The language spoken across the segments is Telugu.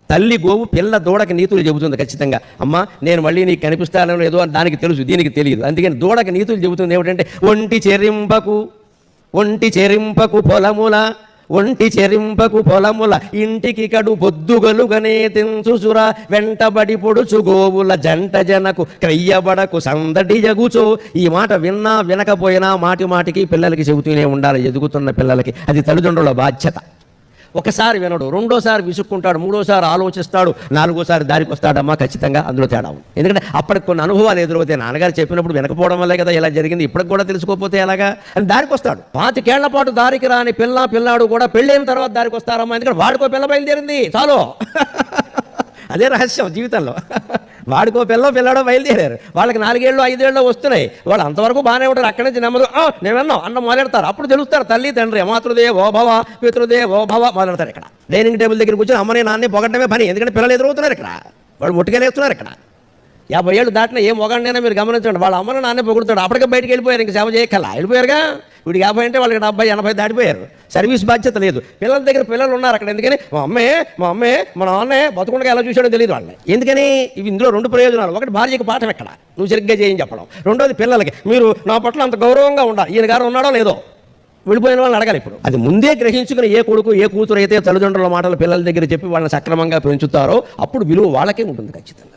తల్లి గోవు పిల్ల దూడకి నీతులు చెబుతుంది ఖచ్చితంగా. అమ్మ నేను మళ్ళీ నీకు కనిపిస్తానో లేదో అని దానికి తెలుసు, దీనికి తెలియదు. అందుకని దూడకి నీతులు చెబుతుంది ఏమిటంటే ఒంటి చెరింపకు పొలముల ఇంటికి కడు పొద్దుగలుగనే తెంచుసురా వెంటబడి పొడుచు గోవుల జంట జనకు క్రయ్యబడకు సందడి జగుచో. ఈ మాట విన్నా వినకపోయినా మాటి మాటికి పిల్లలకి చెబుతూనే ఉండాలి. ఎదుగుతున్న పిల్లలకి అది తల్లిదండ్రుల బాధ్యత. ఒకసారి వినడు, రెండోసారి విసుక్కుంటాడు, మూడోసారి ఆలోచిస్తాడు, నాలుగోసారి దారికి వస్తాడమ్మా. ఖచ్చితంగా అందులో తేడా ఉంది. ఎందుకంటే అప్పటికి కొన్ని అనుభవాలు ఎదురవుతాయి. నాన్నగారు చెప్పినప్పుడు వినకపోవడం వల్లే కదా ఇలా జరిగింది, ఇప్పటికి కూడా తెలుసుకోకపోతే ఎలాగా అని దారికి వస్తాడు. 25 ఏళ్ల పాటు దారికి రాని పిల్లాడు కూడా పెళ్ళైన తర్వాత దారికి వస్తారమ్మా. ఎందుకంటే వాడికో పిల్ల బయలుదేరింది చాలు. అదే రహస్యం జీవితంలో. వాడికో పిల్లాడో బయలుదేరారు, వాళ్ళకి 4 ఏళ్ళు 5 ఏళ్ళు వస్తున్నాయి. వాళ్ళు అంతవరకు బాగానే ఉంటారు. అక్కడి నుంచి నెమ్మది నేను విన్నాం అన్న మొదలెడతారు. అప్పుడు తెలుస్తారు తల్లి తండ్రి మాతృదేవో భవ పితృదేవో భవ మొదలెడతారు. ఇక్కడ డైనింగ్ టేబుల్ దగ్గర కూర్చొని అమ్మని నాన్నే పొగడమే పని. ఎందుకంటే పిల్లలు ఎదురవుతున్నారు. ఇక్కడ వాళ్ళు ముట్టుకెళ్ళేస్తున్నారు. ఇక్కడ 50 ఏళ్ళు దాటిన ఏ మొగండైనా మీరు గమనించండి, వాళ్ళ అమ్మని నాన్నే పొగుడుతాడు. అప్పటికే బయటికి వెళ్ళిపోయారు, ఇంక సేవ చేయక్కల్లా వెళ్ళిపోయారుగా. వీడికి 50 అంటే వాళ్ళకి 70 80 దాటిపోయారు. సర్వీస్ బాధ్యత లేదు. పిల్లల దగ్గర పిల్లలు ఉన్నారు అక్కడ. ఎందుకని మా అమ్మే మా నాన్నే బతుకుండగా ఎలా చూసాడో తెలియదు వాళ్ళని. ఎందుకని ఇవి ఇందులో 2 ప్రయోజనాలు. ఒకటి భార్యకి పాఠం ఎక్కడ నువ్వు సరిగ్గా చేయని చెప్పడం. రెండోది పిల్లలకి మీరు నా పట్ల అంత గౌరవంగా ఉండాలి. ఈయన గారు ఉన్నాడో లేదో వెళ్ళిపోయిన వాళ్ళని అడగాలి. ఇప్పుడు అది ముందే గ్రహించుకుని ఏ కొడుకు ఏ కూతురు అయితే తల్లిదండ్రుల మాటలు పిల్లల దగ్గర చెప్పి వాళ్ళని సక్రమంగా పెంచుతారో అప్పుడు విలువ వాళ్ళకే ఉంటుంది ఖచ్చితంగా.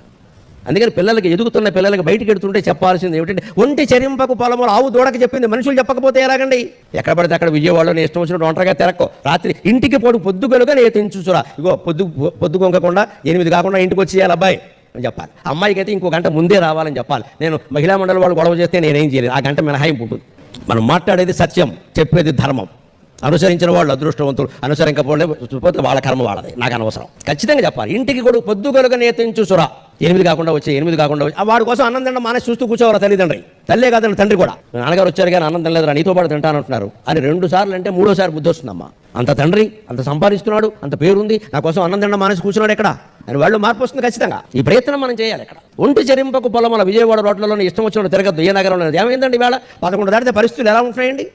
అందుకని పిల్లలకి ఎదుగుతున్న పిల్లలకి బయటికి ఎడుతుంటే చెప్పాల్సింది ఏమిటంటే ఒంటి చెరింపకు పొలములు ఆవు దూడకి చెప్పింది. మనుషులు చెప్పకపోతే ఎలాగండి? ఎక్కడ పడితే అక్కడ విజయవాడలో ఇష్టం వచ్చినట్టు ఒంటరిగా తిరక్కో. రాత్రి ఇంటికి పొద్దుగలుగా నేను తెంచుచురా. ఇగో పొద్దు కొంకకుండా 8 కాకుండా ఇంటికి వచ్చేయాలి అబ్బాయి అని చెప్పాలి. అమ్మాయికి అయితే ఇంకో గంట ముందే రావాలని చెప్పాలి. నేను మహిళా మండలి వాళ్ళు గొడవ చేస్తే నేనేం చేయలేదు. ఆ గంట మినహాయింపు ఉంటుంది. మనం మాట్లాడేది సత్యం, చెప్పేది ధర్మం. అనుసరించిన వాళ్ళు అదృష్టవంతులు, అనుసరింకపోతే వాళ్ళ కర్మ వాళ్ళది, నాకు అనవసరం. ఖచ్చితంగా చెప్పాలి. ఇంటికి కూడా పొద్దుగలుగా నేతించుసురా. 8 కాకుండా వచ్చి వాడి కోసం అన్నం తినడం మానేసి చూస్తూ కూర్చోవరా తల్లిదండ్రి. తల్లే కాదండి తండ్రి కూడా. నాన్నగారు వచ్చారు కానీ అన్నం తినలేదురా, నీతో పాటు తింటానంటున్నారు అని 2 సార్లు అంటే 3వ సారి బుద్ధి వస్తుందమ్మా. అంత తండ్రి అంత సంపాదిస్తున్నాడు, అంత పేరుంది, నా కోసం అన్నం తినడం మానేసి కూర్చున్నాడు ఎక్కడ అని వాళ్ళు మార్పు వస్తుంది ఖచ్చితంగా. ఈ ప్రయత్నం మనం చేయాలి. ఇక్కడ ఒంటి చెరింపకు పొలముల విజయవాడ రోడ్లలో ఇష్టం వచ్చినట్టు తిరగద్దు. ఏ నగరంలో ఏమైందండి ఇవాళ 11 దాటితే పరిస్థితులు ఎలా ఉంటున్నాయండి?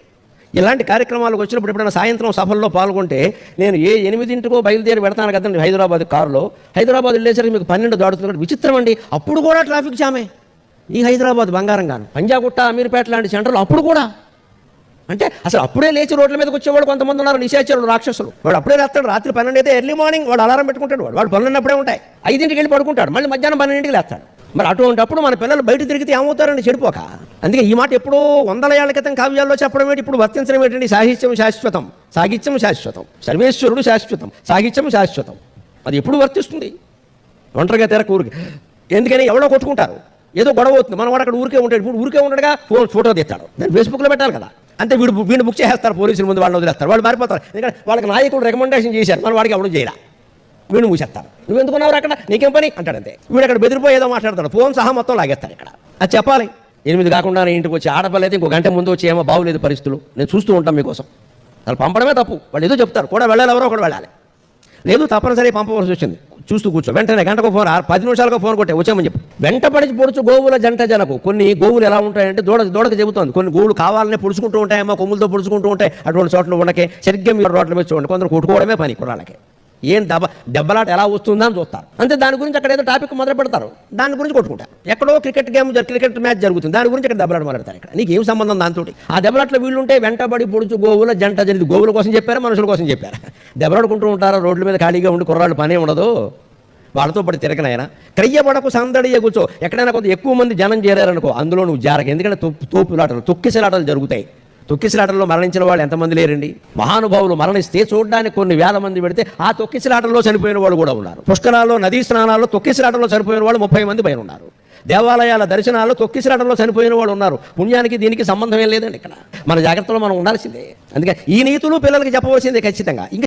ఇలాంటి కార్యక్రమాలకు వచ్చినప్పుడు ఎప్పుడైనా సాయంత్రం సభల్లో పాల్గొంటే నేను 8 బయలుదేరి పెడతాను కదండి హైదరాబాద్ కారులో. హైదరాబాద్ వెళ్ళేసరికి మీకు 12 దాడుతుంది. విచిత్రం అండి, అప్పుడు కూడా ట్రాఫిక్ జామే. ఈ హైదరాబాద్ బంగారం గాను పంజాగుట్ట అమీర్పేట లాంటి సెంటర్లు అప్పుడు కూడా. అంటే అసలు అప్పుడే లేచి రోడ్ల మీదకి వచ్చేవాడు కొంతమంది ఉన్నారు, నిశాచరులు, రాక్షసులు. వాడు అప్పుడే లేస్తాడు. రాత్రి 12 అయితే ఎర్లీ మార్నింగ్ వాడు అలారం పెట్టుకుంటాడు. వాడు పనులు అప్పుడే ఉంటాయి. 5ంటికి వెళ్ళి పడుకుంటాడు, మళ్ళీ మధ్యాహ్నం 12ంటికి లేస్తాడు. మరి అటువంటిప్పుడు మన పిల్లలు బయట తిరిగితే ఏమవుతారండి? చెడిపోక. అందుకే ఈ మాట ఎప్పుడో 100 ఏళ్ల క్రితం కావ్యాల్లో చెప్పడం ఏంటి, ఇప్పుడు వర్తించడం ఏంటండి? సాహిత్యం శాశ్వతం, సర్వేశ్వరుడు శాశ్వతం, సాహిత్యం శాశ్వతం. అది ఎప్పుడు వర్తిస్తుంది? ఒంటరిగా తెరకు ఊరికి. ఎందుకని ఎవడో కొట్టుకుంటారు, ఏదో గొడవ అవుతుంది, మన వాడు అక్కడ ఊరికే ఉంటాడు. ఇప్పుడు ఊరికే ఉండగా ఫోటో తీస్తాడు, దాన్ని ఫేస్బుక్లో పెట్టాలి కదా. అంతే వీడిని బుక్ చేస్తారు, పోలీసుల ముందు వాళ్ళని వదిలేస్తారు, వాళ్ళు మారిపోతారు. ఎందుకంటే వాళ్ళకి నాయకుడు రికమెండేషన్ చేశారు, మన వాడికి ఎవరు చేయరా, వీడిని మూసేస్తారు. నువ్వు ఎందుకున్నావు అక్కడ, నీకేం పని అంటాడు. అంతే. వీడు అక్కడ బెదిరిపోయి ఏదో మాట్లాడతాడు, ఫోన్ సహా మొత్తం లాగేస్తాడు. ఇక్కడ అది చెప్పాలి. 8 కాకుండా ఇంటికి వచ్చి ఆడపిల్ల అయితే ఇంకో గంట ముందు వచ్చి ఏమో బాగులేదు పరిస్థితులు, నేను చూస్తూ ఉంటాను మీకోసం. వాళ్ళు పంపడమే తప్పు. వాళ్ళు ఏదో చెప్తారు కూడా వెళ్ళాలి, ఎవరో ఒకటి వెళ్ళాలి. లేదు తప్పనిసరి పంపవలసి వచ్చింది, చూస్తూ కూర్చో. వెంటనే గంటకు ఫోన్, 10 నిమిషాలకు ఫోన్ కొట్టే వచ్చామని చెప్పి వెంటపడి పొడుచు గోవుల జంట జనకు. కొన్ని గోవులు ఎలా ఉంటాయంటే దూడకు చెబుతోంది. కొన్ని గోవులు కావాలనే పొడుచుకుంటూ ఉంటాయేమో, కొమ్ములతో పొడుచుకుంటూ ఉంటాయి. అటువంటి చోట్ల ఉండకే సరిగ్గా మీరు రోడ్ల మీద చూడండి. కొందరు కొట్టుకోవడమే పని కుర్రాళ్ళకి. ఏం దెబ్బలాట ఎలా వస్తుందా అని చూస్తారు అంతే. దాని గురించి అక్కడ ఏదో టాపిక్ మొదలు పెడతారు, దాని గురించి కొట్టుకుంటారు. ఎక్కడో క్రికెట్ మ్యాచ్ జరుగుతుంది, దాని గురించి ఇక్కడ దెబ్బలాట మొదలెడతారు. ఇక్కడ నీకు ఏం సంబంధం దాంతో? ఆ దెబ్బలాట్లో వీళ్ళు ఉంటే వెంటబడి పొడుచు గోవుల జంట జరిగింది. గోవుల కోసం చెప్పారా, మనుషుల కోసం చెప్పారా? దెబ్బలాడుకుంటూ ఉంటారు రోడ్ల మీద, ఖాళీగా ఉండి కుర్రాళ్ళు పనే ఉండదు, వాళ్ళతో పాటు తిరగనైనా. క్రయ్యబడకు సందడిగా కూర్చో. ఎక్కడైనా కొంత ఎక్కువ మంది జనం చేరారనుకో, అందులో నువ్వు జారక. ఎందుకంటే తోపులాటలు, తొక్కిసలాటలు జరుగుతాయి. తొక్కిసలాటల్లో మరణించిన వాళ్ళు ఎంతమంది లేరండి? మహానుభావులు మరణిస్తే చూడడానికి కొన్ని వేల మంది పెడితే ఆ తొక్కిసలాటల్లో చనిపోయిన వాళ్ళు కూడా ఉన్నారు. పుష్కరాల్లో, నదీ స్నానాల్లో తొక్కిసలాటల్లో చనిపోయిన వాళ్ళు 30 మంది పైన ఉన్నారు. దేవాలయాల దర్శనాల్లో తొక్కిసలాటల్లో చనిపోయిన వాళ్ళు ఉన్నారు. పుణ్యానికి దీనికి సంబంధం ఏం లేదండి. ఇక్కడ మన జాగ్రత్తలో మనం ఉండాల్సిందే. అందుకే ఈ నీతులు పిల్లలకి చెప్పవలసిందే ఖచ్చితంగా. ఇంకా